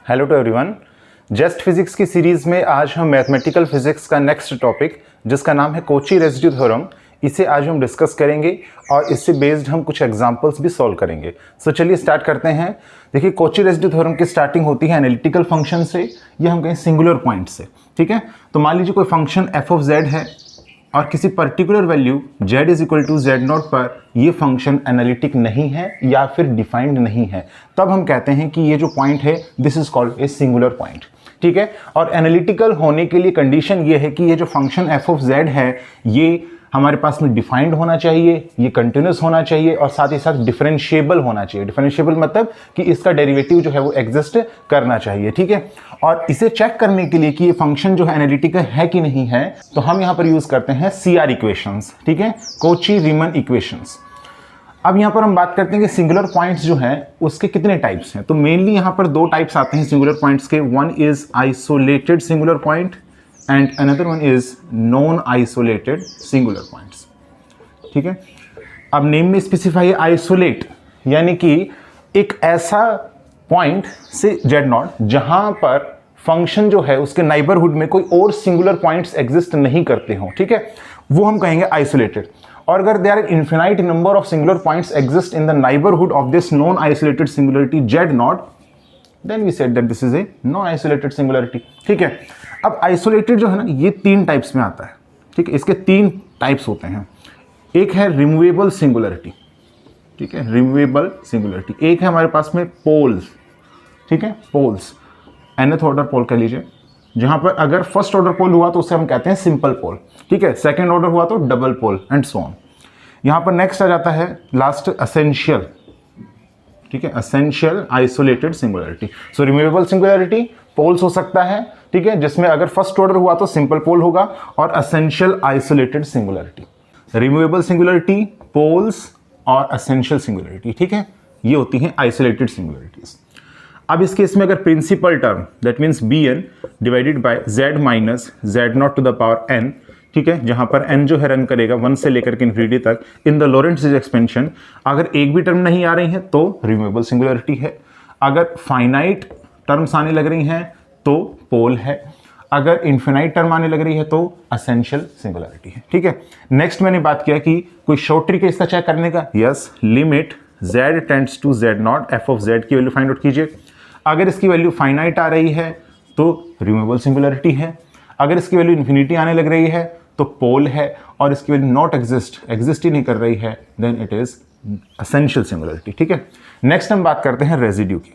Hello to everyone. Just physics की series में आज हम मैथमेटिकल फिजिक्स का नेक्स्ट टॉपिक जिसका नाम है कोची रेसिड्यू थ्योरम, इसे आज हम डिस्कस करेंगे और इससे बेस्ड हम कुछ एग्जांपल्स भी सॉल्व करेंगे। सो चलिए स्टार्ट करते हैं। देखिए, कोची रेसिड्यू थ्योरम की स्टार्टिंग होती है एनालिटिकल फंक्शन से या हम कहें सिंगुलर पॉइंट से। ठीक है, तो मान लीजिए कोई फंक्शन एफ ऑफ जेड है और किसी particular value z is equal to z not पर ये फंक्शन एनालिटिक नहीं है या फिर डिफाइंड नहीं है, तब हम कहते हैं कि ये जो पॉइंट है this is called a singular point. ठीक है, और एनालिटिकल होने के लिए कंडीशन ये है कि ये जो फंक्शन एफ ऑफ जेड है ये हमारे पास में डिफाइंड होना चाहिए, ये कंटिन्यूस होना चाहिए और साथ ही साथ डिफरेंशिएबल होना चाहिए। डिफरेंशिएबल मतलब कि इसका डेरिवेटिव जो है वो एग्जिस्ट करना चाहिए। ठीक है, और इसे चेक करने के लिए कि ये फंक्शन जो है एनालिटिकल है कि नहीं है, तो हम यहां पर यूज करते हैं CR इक्वेशंस। ठीक है, कोची रीमन इक्वेशंस। अब यहां पर हम बात करते हैं कि सिंगुलर पॉइंट्स जो हैं उसके कितने टाइप्स हैं। तो मेनली यहां पर दो टाइप्स आते हैं सिंगुलर पॉइंट्स के। One is isolated singular point and another one is non isolated singular points. ठीक है, अब नेम में स्पेसिफाई है आइसोलेट, यानी कि एक ऐसा पॉइंट से जेड नॉट जहां पर फंक्शन जो है उसके नाइबरहुड में कोई और सिंगुलर पॉइंट्स एग्जिस्ट नहीं करते हो। ठीक है, वो हम कहेंगे आइसोलेटेड। और अगर there are infinite number of singular points exist in the neighbourhood of this non isolated singularity z not, then we said that this is a non isolated singularity. ठीक है, अब आइसोलेटेड जो है ना ये तीन टाइप्स में आता है। ठीक है, इसके तीन टाइप्स होते हैं। एक है रिमूवेबल सिंगुलरिटी। ठीक है, रिमूवेबल सिंगुलरिटी। एक है हमारे पास में पोल्स। ठीक है, पोल्स nth ऑर्डर पोल कह लीजिए, जहां पर अगर फर्स्ट ऑर्डर पोल हुआ तो उसे हम कहते हैं सिंपल पोल। ठीक है, सेकंड ऑर्डर हुआ तो double pole and so on. यहां पर नेक्स्ट आ जाता है लास्ट एसेंशियल। ठीक है, एसेंशियल आइसोलेटेड सिंगुलरिटी। सो रिमूवेबल सिंगुलरिटी पोल्स हो सकता है, ठीक है, जिसमें अगर फर्स्ट ऑर्डर हुआ तो सिंपल पोल होगा, और essential isolated singularity. Removable singularity, poles और एसेंशियल सिंगुलरिटी। ठीक है, ये होती हैं आइसोलेटेड सिंगुलरिटीज। अब इस केस में अगर principal term that means bn divided by z minus z not to the power n, ठीक है, जहां पर n जो है रन करेगा 1 से लेकर के इन्फिनिटी तक in the Laurent series expansion, अगर एक भी टर्म नहीं आ रही है तो रिमूवेबल सिंगुलरिटी है। अगर फाइनाइट टर्म्स आने लग रही हैं तो पोल है। अगर इन्फिनाइट टर्म आने लग रही है तो एसेंशियल सिंगुलरिटी है। ठीक है, नेक्स्ट मैंने बात किया कि कोई शॉर्ट ट्रिक है इसका चेक करने का। Yes, limit z tends to z not f of z की वैल्यू फाइंड आउट कीजिए। अगर इसकी वैल्यू फाइनाइट आ रही है तो रिमूवेबल सिंगुलरिटी है। अगर इसकी वैल्यू इन्फिनिटी आने लग रही है तो पोल है, और इसकी वैल्यू नॉट एग्जिस्ट ही नहीं कर रही है, then it is essential singularity. ठीक है, नेक्स्ट हम बात करते हैं रेजिड्यू की।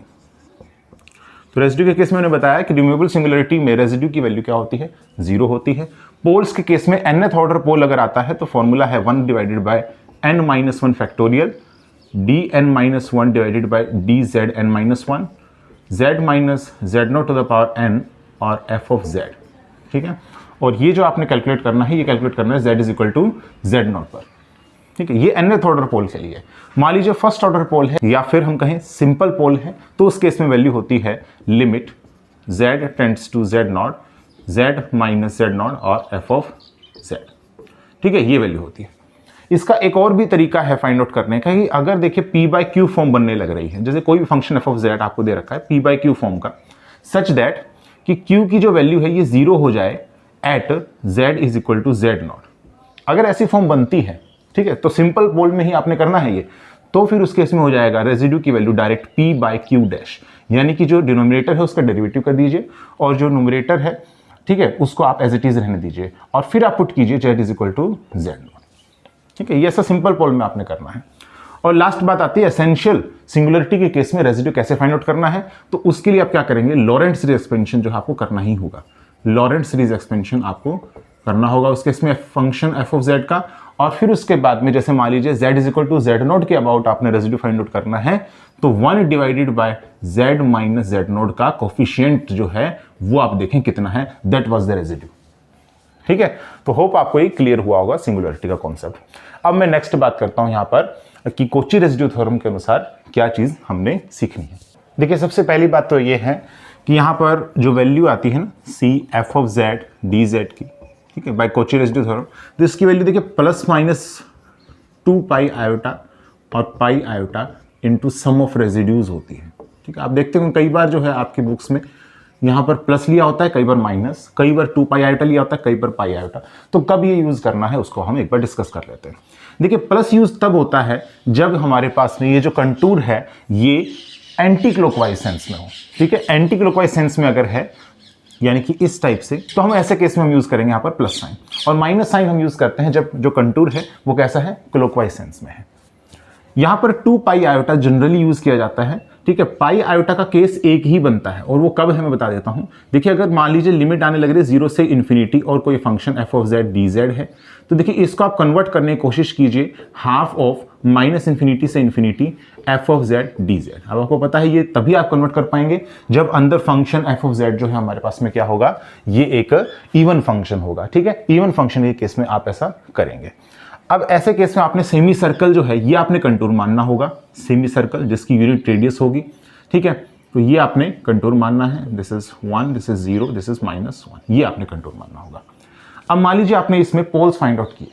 तो रेजिड्यू के केस में मैंने बताया कि रिमूवेबल सिंगुलरिटी में रेजिड्यू की वैल्यू क्या होती है, 0 होती है। पोल्स के केस में nth ऑर्डर पोल अगर आता है तो फॉर्मूला है 1 divided by n minus 1 factorial dn minus 1 divided by dzn minus 1 z minus z not to the power n और f ऑफ z। ठीक है, और ये जो आपने कैलकुलेट करना है, ये कैलकुलेट करना है z is equal to z not पर। ठीक है, ये nth ऑर्डर पोल के लिए। मान लीजिए फर्स्ट ऑर्डर पोल है या फिर हम कहें सिंपल पोल है, तो उस केस में वैल्यू होती है limit z tends to z not z minus z not और f ऑफ z। ठीक है, ये वैल्यू होती है। इसका एक और भी तरीका है फाइंड आउट करने का कि अगर देखिए p बाई क्यू फॉर्म बनने लग रही है, जैसे कोई भी फंक्शन f ऑफ z आपको दे रखा है p बाई क्यू फॉर्म का, सच दैट कि q की जो वैल्यू है ये 0 हो जाए at z is equal to z not. अगर ऐसी फॉर्म बनती है, ठीक है, तो सिंपल पोल में ही आपने करना है ये, तो फिर उस केस में हो जाएगा रेजिड्यू की value direct p by Q dash, यानी कि जो डिनोमिनेटर है उसका डेरिवेटिव कर दीजिए और जो न्यूमरेटर है, ठीक है, उसको आप एज इट इज रहने दीजिए और फिर आप पुट कीजिए z is equal to z not. ठीक है, ये ऐसा सिंपल पोल में आपने करना है। और लास्ट बात आती है एसेंशियल सिंगुलरिटी के केस में रेजिड्यू कैसे फाइंड आउट करना है। तो उसके लिए आप क्या करेंगे, लॉरेंट सीरीज एक्सपेंशन जो है आपको करना ही होगा। लॉरेंट सीरीज एक्सपेंशन आपको करना होगा उस केस में फंक्शन एफ ऑफ जेड का, और फिर उसके बाद में जैसे मान लीजिए z is equal to z not के अबाउट आपने रेजिड्यू फाइंड आउट करना है, तो 1 divided by z minus z not का कोफिशिएंट जो है वो आप देखें कितना है, दैट वाज द रेजिड्यू। ठीक है, तो होप आपको ये क्लियर हुआ होगा सिंगुलरिटी का कॉन्सेप्ट। अब मैं नेक्स्ट बात करता हूं यहां पर कि कोची रेसिड्यू थ्योरम के अनुसार क्या चीज हमने सीखनी है। देखिए, सबसे पहली बात तो ये है कि यहां पर जो वैल्यू आती है ना c f of z d z की, ठीक है, बाय कोची रेसिड्यू थ्योरम, तो इसकी वैल्यू देखिए प्लस माइनस 2 पाई आयोटा और pi iota into sum of residues होती है। ठीक है, आप देखते हो कई बार जो है आपकी बुक्स में यहाँ पर प्लस लिया होता है, कई बार माइनस, कई बार 2 पाई आयोटा लिया होता है, कई बार पाई आयोटा। तो कब ये यूज़ करना है उसको हम एक बार डिस्कस कर लेते हैं। देखिए प्लस यूज तब होता है जब हमारे पास में ये जो कंटूर है ये एंटी क्लॉकवाइज सेंस में हो। ठीक है, एंटी क्लॉकवाइज सेंस में अगर है यानी कि इस टाइप से, तो हम ऐसे केस में हम यूज करेंगे यहाँ पर प्लस साइन, और माइनस साइन हम यूज करते हैं जब जो कंटूर है वो कैसा है, क्लॉकवाइज सेंस में है। यहाँ पर 2 पाई आयोटा जनरली यूज किया जाता है। ठीक है, पाई आयोटा का केस एक ही बनता है, और वो कब है मैं बता देता हूँ। देखिए अगर मान लीजिए लिमिट आने लग रही है 0 से इन्फिनिटी और कोई function F of z d Z है, तो देखिए इसको आप कन्वर्ट करने की कोशिश कीजिए हाफ ऑफ माइनस इन्फिनिटी से infinity F of z d Z. अब आपको पता है ये तभी आप कन्वर्ट कर पाएंगे जब अंदर फंक्शन एफ ऑफ जेड जो है हमारे पास में क्या होगा, ये एक इवन फंक्शन होगा। ठीक है, इवन फंक्शन के केस में आप ऐसा करेंगे। अब ऐसे केस में आपने सेमी सर्कल जो है ये आपने कंटूर मानना होगा, सेमी सर्कल जिसकी यूनिट रेडियस होगी। ठीक है, तो ये आपने कंटूर मानना है, this is 1, this is 0, this is -1, ये आपने कंटूर मानना होगा। अब मान लीजिए आपने इसमें पोल्स फाइंड आउट किए।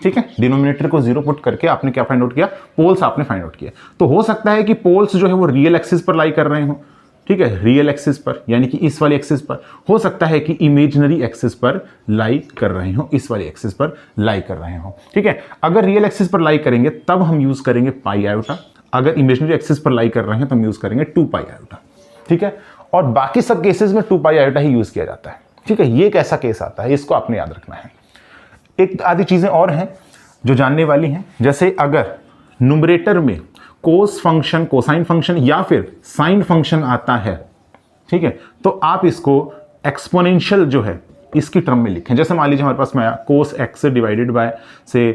ठीक है, डिनोमिनेटर को 0 पुट करके आपने क्या फाइंड आउट किया, पोल्स आपने फाइंड आउट किया। तो हो सकता है कि पोल्स जो है वो रियल एक्सिस पर लाई कर रहे हो। ठीक है, रियल एक्सिस पर यानी कि इस वाली एक्सिस पर, हो सकता है कि इमेजिनरी एक्सिस पर लाई कर रहे हो, इस वाली एक्सिस पर लाई कर रहे हो। ठीक है, अगर रियल एक्सिस पर लाई करेंगे तब हम यूज करेंगे पाई आयोटा, अगर इमेजिनरी एक्सिस पर लाई कर रहे हैं तो हम यूज करेंगे 2 पाई आयोटा। ठीक है, और बाकी सब केसेस में 2 पाई आयोटा ही यूज किया जाता है। ठीक है, ये एक ऐसा केस आता है, इसको आपने याद रखना है। एक आधी चीजें और हैं जो जानने वाली हैं, जैसे अगर न्यूमरेटर में कोस फंक्शन, कोसाइन फंक्शन या फिर साइन फंक्शन आता है, ठीक है, तो आप इसको एक्सपोनेंशियल जो है इसकी टर्म में लिखें। जैसे मान लीजिए हमारे पास में आया कोस एक्स डिवाइडेड बाय से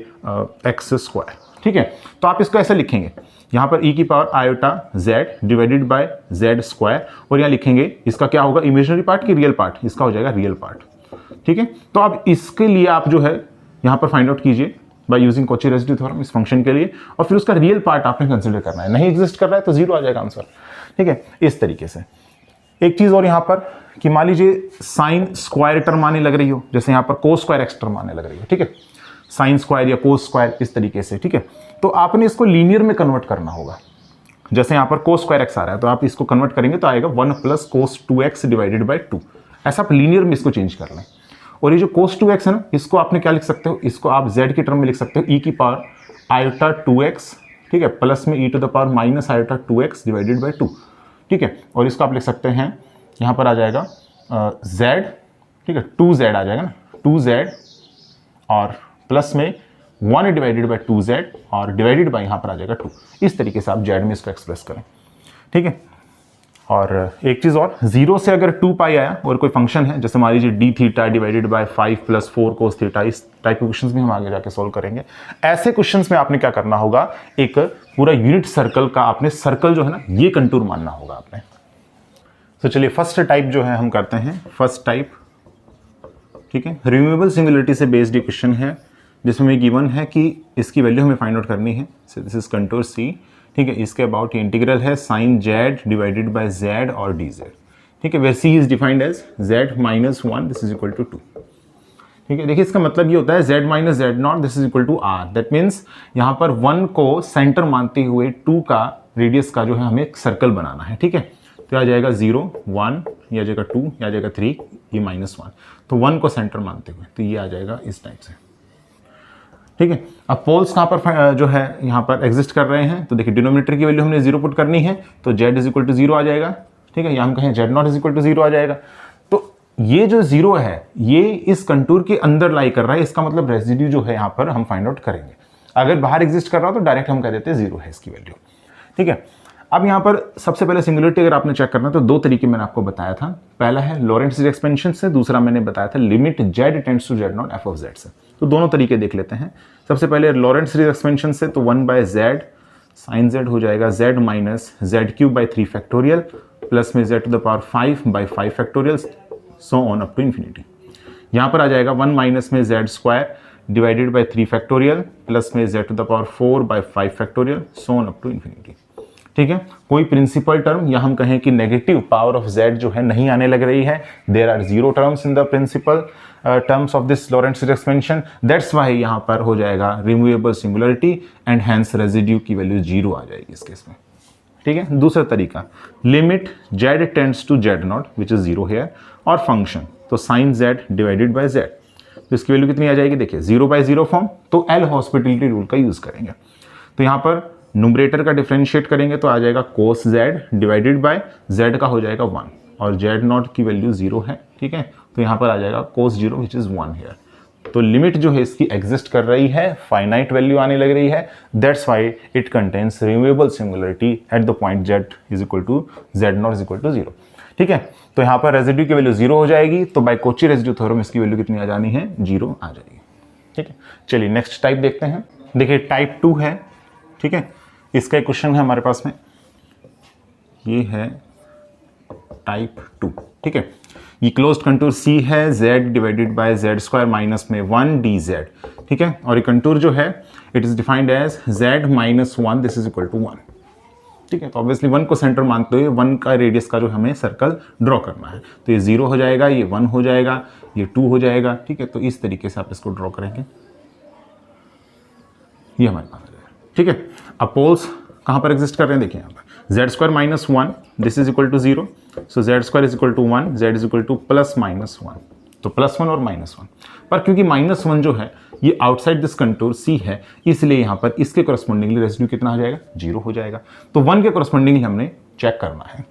एक्स स्क्वायर। ठीक है, तो आप इसको ऐसे लिखेंगे, यहाँ पर e की power iota Z divided by Z square, और यहाँ लिखेंगे इसका क्या होगा, इमेजिनरी पार्ट की रियल पार्ट, इसका हो जाएगा रियल पार्ट। ठीक है, तो अब इसके लिए आप जो है यहाँ पर फाइंड आउट कीजिए by using Cauchy residue theorem इस फंक्शन के लिए, और फिर उसका रियल पार्ट आपने कंसिडर करना है। नहीं एग्जिस्ट कर रहा है तो 0 आ जाएगा आंसर। ठीक है, इस तरीके से। एक चीज और यहाँ पर कि मान लीजिए साइन स्क्वायर टर्म आने लग रही हो, जैसे यहाँ पर कोस स्क्वायर एक्स टर्म आने लग रही हो। ठीक है, साइन स्क्वायर या कोस स्क्वायर इस तरीके से। ठीक है, तो आपने इसको लीनियर में कन्वर्ट करना होगा। जैसे यहाँ पर कोस स्क्वायर एक्स आ रहा है तो आप इसको कन्वर्ट करेंगे तो आएगा 1 + cos 2x डिवाइडेड बाय 2। ऐसा आप लीनियर में इसको चेंज कर लें। और ये जो cos 2x है ना, इसको आपने क्या लिख सकते हो, इसको आप z की टर्म में लिख सकते हो e की पावर आयोटा 2x, ठीक है, प्लस में e to the power minus iota 2x divided by 2। ठीक है, और इसको आप लिख सकते हैं, यहाँ पर आ जाएगा z, ठीक है, 2z आ जाएगा ना, 2z और प्लस में 1 डिवाइडेड बाय 2z और डिवाइडेड बाय यहाँ पर आ जाएगा 2। इस तरीके से आप z में इसको एक्सप्रेस करें। ठीक है, और एक चीज़ और, 0 से अगर 2 पाई आया और कोई फंक्शन है, जैसे मान लीजिए D theta divided by 5 + 4 cos theta, इस टाइप के क्वेश्चंस भी हम आगे जाके सॉल्व करेंगे। ऐसे क्वेश्चंस में आपने क्या करना होगा, एक पूरा यूनिट सर्कल का आपने सर्कल जो है ना ये कंटूर मानना होगा आपने। तो चलिए फर्स्ट टाइप जो है हम करते हैं, फर्स्ट टाइप। ठीक है, रिमूवेबल सिंगुलरिटी से बेस्ड क्वेश्चन है जिसमें गिवन है कि इसकी वैल्यू हमें फाइंड आउट करनी है। So this is contour c. ठीक है, इसके अबाउट ये इंटीग्रल है sine z divided by z और डी जेड। ठीक है, where c is defined as z minus 1 this is equal to 2। ठीक है, देखिए इसका मतलब ये होता है z minus z not this is equal to r. That means यहाँ पर 1 को सेंटर मानते हुए 2 का रेडियस का जो है हमें एक सर्कल बनाना है। ठीक है, तो आ जाएगा 0 1, ये आ जाएगा 2, ये आ जाएगा 3, ये -1। तो 1 को सेंटर मानते हुए तो ये आ जाएगा इस टाइप से। ठीक है, अब पोल्स कहाँ पर जो है यहाँ पर एग्जिस्ट कर रहे हैं, तो देखिए डिनोमिनेटर की वैल्यू हमने 0 पुट करनी है, तो z इज इक्वल टू 0 आ जाएगा। ठीक है, यहाँ हम कहें z not is equal to 0 आ जाएगा। तो ये जो 0 है ये इस कंटूर के अंदर लाई कर रहा है, इसका मतलब रेजिड्यू जो है यहाँ पर हम फाइंड आउट करेंगे। अगर बाहर एग्जिस्ट कर रहा हो तो डायरेक्ट हम कह देते हैं 0 है इसकी वैल्यू। ठीक है, अब यहाँ पर सबसे पहले सिंगुलरिटी अगर आपने चेक करना है तो 2 तरीके मैंने आपको बताया था। पहला है लॉरेंट सीरीज एक्सपेंशन से, दूसरा मैंने बताया था limit z tends to z not f of z से। तो दोनों तरीके देख लेते हैं। सबसे पहले लॉरेंट सीरीज एक्सपेंशन से, तो 1/z साइन z हो जाएगा z minus z³ 3 factorial plus में z to the power 5/5 factorial so on up to infinity. यहाँ पर आ जाएगा 1 माइनस में z² divided by 3 factorial plus में z to the power 4/5 factorial so on up to infinity. ठीक है, कोई प्रिंसिपल टर्म या हम कहें कि नेगेटिव पावर ऑफ z जो है नहीं आने लग रही है। There are 0 terms in the principal terms of this Laurent series expansion, that's why यहाँ पर हो जाएगा removable singularity and hence residue की वैल्यू 0 आ जाएगी इस केस में। ठीक है। दूसरा तरीका, limit z tends to z0 which is 0 here, और फंक्शन तो sine z divided by z, तो इसकी वैल्यू कितनी आ जाएगी, देखिए 0/0 फॉर्म, तो एल हॉस्पिटलिटी रूल का यूज करेंगे। तो यहाँ पर न्यूमरेटर का डिफरेंशिएट करेंगे तो आ जाएगा cos z divided by z का हो जाएगा 1, और z0 की वैल्यू 0 है, ठीक है। तो यहाँ पर आ जाएगा cos 0 विच इज 1 हेयर। तो लिमिट जो है इसकी एग्जिस्ट कर रही है, फाइनाइट वैल्यू आने लग रही है, that's why it contains removable singularity at the point z is equal to z0 is equal to 0, ठीक है। तो यहाँ पर रेजिड्यू की वैल्यू 0 हो जाएगी, तो बाय कोची रेजिड्यू थ्योरम इसकी वैल्यू कितनी आ जानी है, 0 आ जाएगी, ठीक है। चलिए नेक्स्ट टाइप देखते हैं। देखिए टाइप 2 है, ठीक है। इसका एक क्वेश्चन है हमारे पास में, ये है टाइप 2, ठीक है। ये क्लोज्ड कंटूर C है, z divided by z square minus में 1 dz, ठीक है। और ये कंटूर जो है it is defined as z minus 1 this is equal to 1, ठीक है। तो ऑब्वियसली 1 को सेंटर मानते हुए 1 का रेडियस का जो हमें सर्कल ड्रॉ करना है, तो ये 0 हो जाएगा, ये 1 हो जाएगा, ये 2 हो जाएगा, ठीक है। तो इस तरीके से आप इसको ड्रॉ करेंगे, ये हमारे पास आ जाएगा, ठीक है। अब पोल्स कहाँ पर एग्जिस्ट कर रहे हैं, देखिए यहाँ पर z square minus 1 this is equal to 0, so z square is equal to 1, z is equal to plus minus 1, तो प्लस 1 और माइनस 1, पर क्योंकि माइनस 1 जो है ये आउटसाइड दिस कंटूर C है, इसलिए यहाँ पर इसके कोरस्पॉन्डिंगली रेजिड्यू कितना हो जाएगा, 0 हो जाएगा। तो 1 के कोरस्पॉन्डिंगली हमने चेक करना है,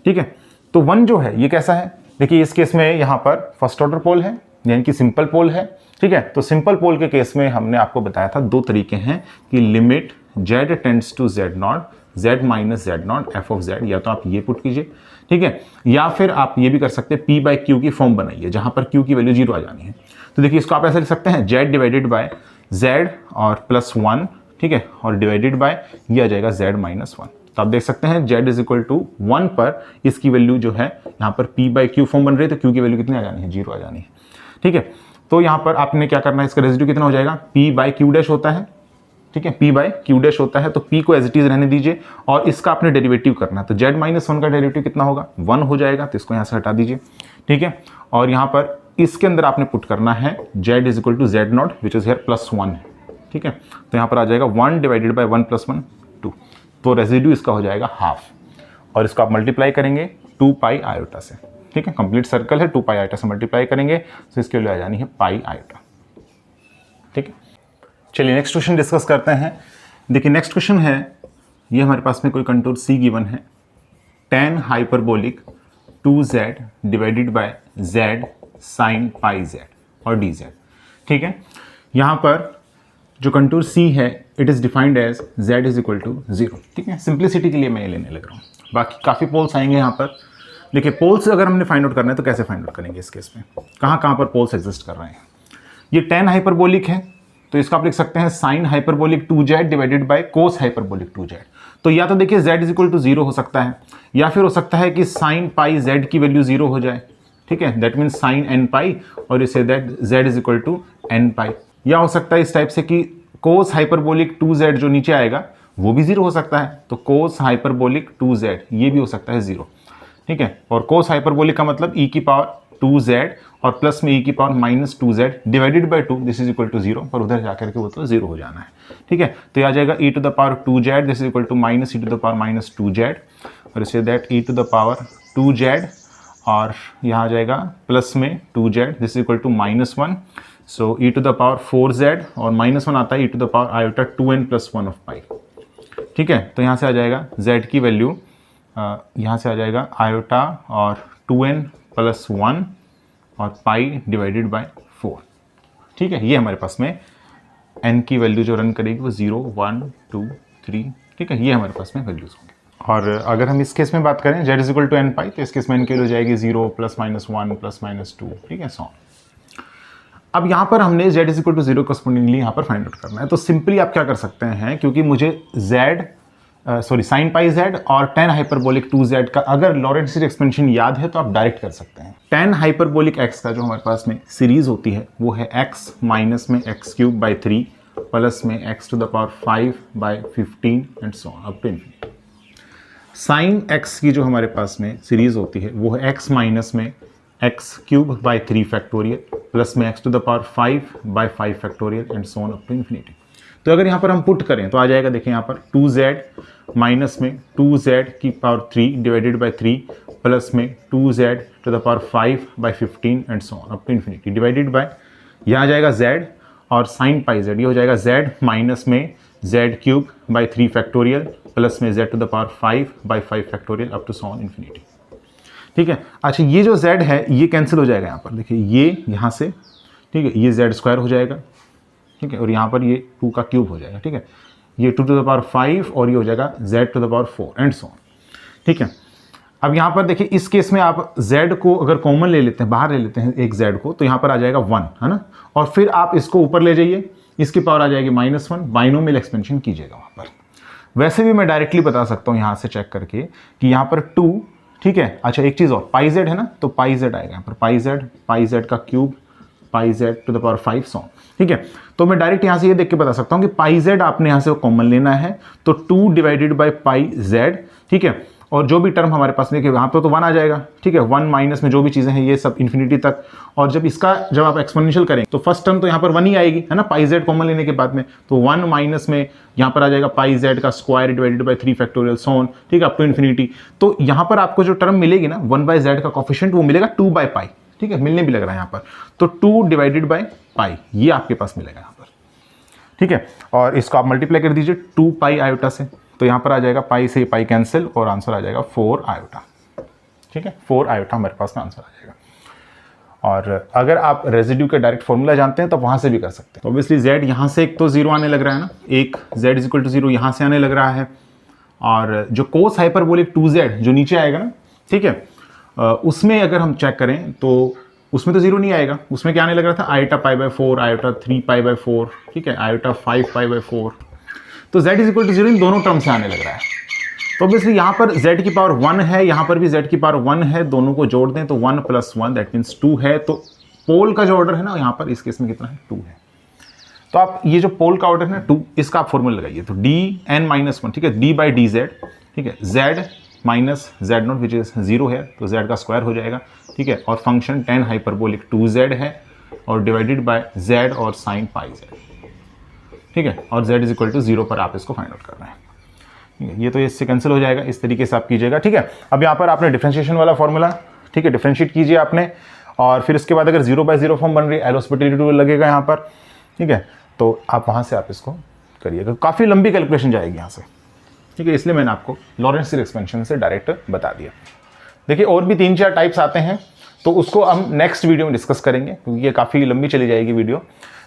ठीक है। तो 1 जो है ये कैसा है, देखिए इस केस में यहाँ पर फर्स्ट ऑर्डर पोल है, यानी कि सिंपल पोल है, ठीक है। तो सिंपल पोल के केस में हमने आपको बताया था 2 तरीके हैं कि limit z tends to z0, z minus z0 f of z, या तो आप ये पुट कीजिए, ठीक है, या फिर आप ये भी कर सकते हैं p/q की फॉर्म बनाइए जहां पर q की वैल्यू 0 आ जानी है। तो देखिए इसको आप ऐसे लिख सकते हैं z डिवाइडेड बाय z और प्लस 1, ठीक है, और डिवाइडेड बाय ये आ जाएगा z माइनस 1। तो आप देख सकते हैं z इज इक्वल टू 1 पर इसकी वैल्यू जो है यहाँ पर p/q फॉर्म बन रही है, तो q की वैल्यू कितनी आ जानी है, 0 आ जानी है, ठीक है। तो यहाँ पर आपने क्या करना है, इसका रेजिड्यू कितना हो जाएगा, p/q डैश होता है, ठीक है, p/q डैश होता है, तो p को एज इट इज रहने दीजिए और इसका आपने डेरिवेटिव करना है। तो z माइनस 1 का डेरिवेटिव कितना होगा, 1 हो जाएगा, तो इसको यहाँ से हटा दीजिए, ठीक है। और यहाँ पर इसके अंदर आपने पुट करना है z is equal to z0 which is here plus 1 है, ठीक है। तो यहाँ पर आ जाएगा 1 डिवाइडेड बाय 1 प्लस 1 2, तो रेजिड्यू इसका हो जाएगा हाफ, और इसको आप मल्टीप्लाई करेंगे 2 पाई आयोटा से, ठीक है। कंप्लीट सर्कल है, 2 पाई आयोटा से मल्टीप्लाई करेंगे तो इसके लिए आ जानी है पाई आयोटा, ठीक है। चलिए नेक्स्ट क्वेश्चन डिस्कस करते हैं। देखिए नेक्स्ट क्वेश्चन है, ये हमारे पास में कोई कंटूर C गिवन है, tan hyperbolic 2z divided by z sine pi z और dz, ठीक है। यहाँ पर जो कंटूर C है it is defined as z is equal to 0, ठीक है। सिंप्लिसिटी के लिए मैं ये लेने लग रहा हूँ, बाकी काफ़ी पोल्स आएंगे यहाँ पर। देखिए पोल्स अगर हमने फाइंड आउट करना है तो कैसे फाइंड आउट करेंगे, इस केस में कहाँ पर पोल्स एग्जिस्ट कर रहे हैं। ये tan हाइपरबोलिक है, तो इसका आप लिख सकते हैं sine hyperbolic 2z divided by cos hyperbolic 2z। तो या तो देखिए z इज इक्वल टू 0 हो सकता है, या फिर हो सकता है कि साइन पाई z की वैल्यू 0 हो जाए, ठीक है, that means sine n pi, और इसे that z is equal to n pi. या हो सकता है इस टाइप से कि कोस हाइपरबोलिक 2z जो नीचे आएगा वो भी 0 हो सकता है, तो कोस हाइपरबोलिक 2z ये भी हो सकता है 0, ठीक है। और कोस हाइपरबोलिक का मतलब e की पावर 2z और प्लस में e की power minus 2z divided by 2 this is equal to 0, पर उधर जाकर के वो तो 0 हो जाना है, ठीक है। तो ये आ जाएगा e to the power 2z this is equal to minus e to the power minus 2z, और इसे that e to the power 2z, और यहाँ आ जाएगा प्लस में 2z this is equal to minus 1, so e to the power 4z, और minus 1 आता है e to the power iota 2n plus 1 of pi, ठीक है। तो यहाँ से आ जाएगा z की वैल्यू, यहाँ से आ जाएगा आयोटा और 2n प्लस 1 और पाई डिवाइडेड बाय 4, ठीक है। ये हमारे पास में n की वैल्यू जो रन करेगी वो 0 1 2 3, ठीक है, ये हमारे पास में वैल्यूज होंगे। और अगर हम इस केस में बात करें z is equal to n pi, तो इस केस में n की वैल्यू जाएगी 0 प्लस माइनस 1 प्लस माइनस 2, ठीक है, सो। अब यहाँ पर हमने z is equal to 0 correspondingly यहाँ पर फाइंड आउट करना है। तो सिंपली आप क्या कर सकते हैं, क्योंकि मुझे साइन पाई z और tan हाइपरबोलिक 2z का अगर लॉरेंट्ज़ एक्सपेंशन याद है तो आप डायरेक्ट कर सकते हैं। tan हाइपरबोलिक x का जो हमारे पास में सीरीज होती है वो है x माइनस में x क्यूब बाई 3 प्लस में x to the power 5 by 15 and so on up to infinity. Sine x की जो हमारे पास में सीरीज होती है वो है x माइनस में x cube by 3 factorial plus में x to the power 5 by 5 factorial and so on up to infinity. तो अगर यहाँ पर हम पुट करें तो आ जाएगा, देखिए यहाँ पर 2z माइनस में 2z की पावर 3 डिवाइडेड बाई 3 प्लस में 2z to the power 5 by 15 and so on up to infinity divided by, यहाँ आ जाएगा z और साइन पाई z, ये हो जाएगा z माइनस में z cube by 3 factorial plus में z to the power 5 by 5 factorial up to so on infinity. ठीक है, अच्छा ये जो z है ये कैंसिल हो जाएगा यहाँ पर, देखिए ये यहाँ से, ठीक है, ये z स्क्वायर हो जाएगा, ठीक है, और यहाँ पर ये 2 का क्यूब हो जाएगा, ठीक है, ये 2 टू द पावर 5 और ये हो जाएगा z to the power 4 and so on. ठीक है, अब यहाँ पर देखिए इस केस में आप z को अगर कॉमन ले लेते हैं, बाहर ले लेते हैं एक z को, तो यहाँ पर आ जाएगा 1, है ना, और फिर आप इसको ऊपर ले जाइए, इसकी पावर आ जाएगी -1, बाइनोमियल एक्सपेंशन कीजिएगा वहाँ पर। वैसे भी मैं डायरेक्टली बता सकता हूँ यहाँ से चेक करके कि यहाँ पर 2, ठीक है, अच्छा एक चीज़ और, पाई z है ना, तो पाई z आएगा यहाँ पर, पाई z का cube, pi z to the power 5 so, ठीक है, तो मैं डायरेक्ट यहाँ से ये देख के बता सकता हूँ कि पाई z आपने यहाँ से कॉमन लेना है, तो 2 डिवाइडेड बाई पाई z, ठीक है, और जो भी टर्म हमारे पास देखिए यहाँ पर तो 1 आ जाएगा, ठीक है, 1 माइनस में जो भी चीज़ें हैं ये सब इन्फिनिटी तक, और जब आप एक्सपोनेंशियल करेंगे तो फर्स्ट टर्म तो यहाँ पर 1 ही आएगी, है ना, पाई z कॉमन लेने के बाद में, तो 1 माइनस में यहाँ पर आ जाएगा पाई z का square divided by 3 factorial so on, ठीक है, अप टू इन्फिनिटी। तो यहाँ पर आपको जो टर्म मिलेगी ना 1/z का कोफिशिएंट वो मिलेगा 2/पाई, ठीक है, मिलने भी लग रहा है यहाँ पर, तो 2 डिवाइडेड बाई पाई ये आपके पास मिलेगा यहाँ पर, ठीक है, और इसको आप मल्टीप्लाई कर दीजिए 2 पाई आयोटा से, तो यहाँ पर आ जाएगा पाई से पाई कैंसिल और आंसर आ जाएगा 4 आयोटा, ठीक है, 4 आयोटा हमारे पास में आंसर आ जाएगा। और अगर आप रेजिड्यू के डायरेक्ट फॉर्मूला जानते हैं तो वहाँ से भी कर सकते हैं। ऑब्वियसली z यहाँ से एक तो 0 आने लग रहा है ना, एक z इज इक्वल टू 0 यहाँ से आने लग रहा है, और जो कोस हाइपरबोलिक 2z जो नीचे आएगा ना, ठीक है, उसमें अगर हम चेक करें तो उसमें तो 0 नहीं आएगा, उसमें क्या आने लग रहा था, iota pi by 4, iota 3 pi by 4, ठीक है, आयोटा 5 पाई बाई 4, तो z इज इक्वल टू 0 इन दोनों टर्म से आने लग रहा है। तो ऑब्वियसली यहाँ पर z की पावर 1 है, यहाँ पर भी z की पावर 1 है, दोनों को जोड़ दें तो 1 + 1 दैट मीन्स 2 है, तो पोल का जो ऑर्डर है ना यहाँ पर इस केस में कितना है, 2 है। तो आप ये जो पोल का ऑर्डर है ना 2, इसका आप फॉर्मूला लगाइए, तो dn-1, ठीक है, d/dz, ठीक है, z minus z0 which is 0 है, तो z का स्क्वायर हो जाएगा, ठीक है, और फंक्शन tan हाइपरबोलिक 2z है और डिवाइडेड बाय z और साइन पाई z, ठीक है, और z इज इक्वल टू 0 पर आप इसको फाइंड आउट कर रहे हैं, ठीक है, ये तो इससे कैंसिल हो जाएगा, इस तरीके से आप कीजिएगा, ठीक है। अब यहाँ पर आपने डिफरेंशिएशन वाला फॉर्मूला, ठीक है, डिफरेंशिएट कीजिए आपने, और फिर इसके बाद अगर 0/0 फॉर्म बन रही है, एलोस्पेटिलिटी रूल लगेगा यहाँ पर, ठीक है, तो आप वहाँ से आप इसको करिएगा, काफ़ी लंबी कैलकुलेशन जाएगी यहाँ से, ठीक है, इसलिए मैंने आपको लॉरेंस सीरीज एक्सपेंशन से डायरेक्ट बता दिया। देखिए और भी 3-4 टाइप्स आते हैं, तो उसको हम नेक्स्ट वीडियो में डिस्कस करेंगे, क्योंकि ये काफ़ी लंबी चली जाएगी वीडियो।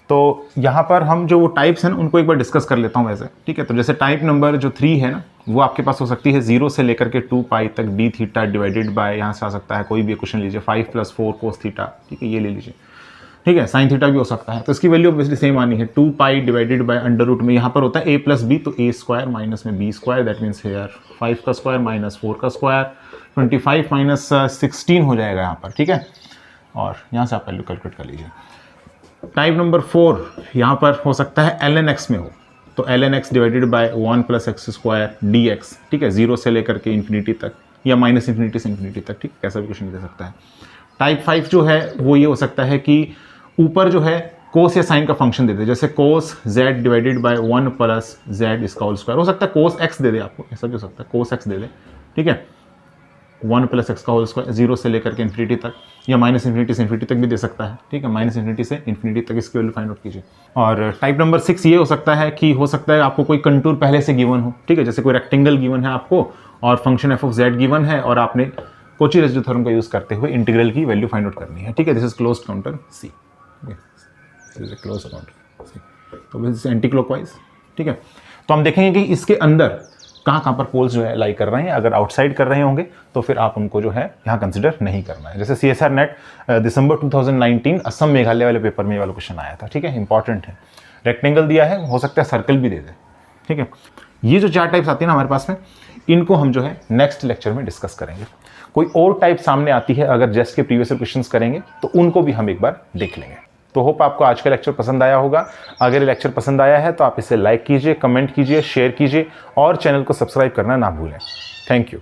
तो यहाँ पर हम जो वो टाइप्स हैं उनको एक बार डिस्कस कर लेता हूँ वैसे, ठीक है। तो जैसे टाइप नंबर जो 3 है ना, वो आपके पास हो सकती है 0 से लेकर के 2 पाई तक डी थीटा डिवाइडेड बाय, यहाँ से आ सकता है कोई भी क्वेश्चन लीजिए 5 + 4 कोस थीटा, ठीक है, ये ले लीजिए, ठीक है, साइन थीटा भी हो सकता है, तो इसकी वैल्यू ऑब्वियसली सेम आनी है, 2 pi divided by under root में यहाँ पर होता है a + b, तो a² माइनस में b² दैट मीन्स हेयर 5 का स्क्वायर माइनस 4 का स्क्वायर 25 माइनस 16 हो जाएगा यहाँ पर, ठीक है, और यहाँ से आप वैल्यू कैलकुलेट कर लीजिए। टाइप नंबर 4 यहाँ पर हो सकता है ln x में हो, तो ln x divided by 1 + x² dx, ठीक है, 0 से लेकर के इन्फिनिटी तक या माइनस इन्फिनिटी से इन्फिनिटी तक, ठीक, कैसा भी क्वेश्चन दे सकता है। टाइप 5 जो है वो ये हो सकता है कि ऊपर जो है कोस या साइन का फंक्शन दे दे, जैसे कोस z डिवाइडेड बाय 1 + z इसका होल स्क्वायर, हो सकता है कोस x दे दे आपको, ऐसा भी हो सकता है कोस x दे दे, ठीक है, 1 + x का होल स्क्वायर 0 से लेकर के इन्फिनिटी तक या माइनस इन्फिनिटी से इन्फिनिटी तक भी दे सकता है, ठीक है, माइनस इन्फिनिटी से इन्फिनिटी तक इसकी वैल्यू फाइंड आउट कीजिए। और टाइप नंबर 6 ये हो सकता है कि हो सकता है आपको कोई कंटूर पहले से गिवन हो, ठीक है, जैसे कोई रेक्टेंगल गिवन है आपको और फंक्शन f(z) गिवन है और आपने कोची रेसिड्यू थ्योरम का यूज करते हुए इंटीग्रल की वैल्यू फाइंड आउट करनी है, ठीक है, this is closed counter C, this is closed counter C, तो दिस इज एंटी क्लॉकवाइज, ठीक है। तो हम देखेंगे कि इसके अंदर कहाँ पर पोल्स जो है लाई कर रहे हैं, अगर आउटसाइड कर रहे होंगे तो फिर आप उनको जो है यहाँ कंसिडर नहीं करना है। जैसे CSR नेट दिसंबर 2019 असम मेघालय वाले पेपर में ये वाला क्वेश्चन आया था, ठीक है, इंपॉर्टेंट है, रेक्टेंगल दिया है, हो सकता है सर्कल भी दे दे, ठीक है। ये जो 4 टाइप्स आती है ना हमारे पास में, इनको हम जो है नेक्स्ट लेक्चर में डिस्कस करेंगे। कोई और टाइप सामने आती है अगर जेस्ट के प्रीवियस क्वेश्चन करेंगे तो उनको भी हम एक बार देख लेंगे। तो होप आपको आज का लेक्चर पसंद आया होगा। अगर ये लेक्चर पसंद आया है तो आप इसे लाइक कीजिए, कमेंट कीजिए, शेयर कीजिए और चैनल को सब्सक्राइब करना ना भूलें। Thank you.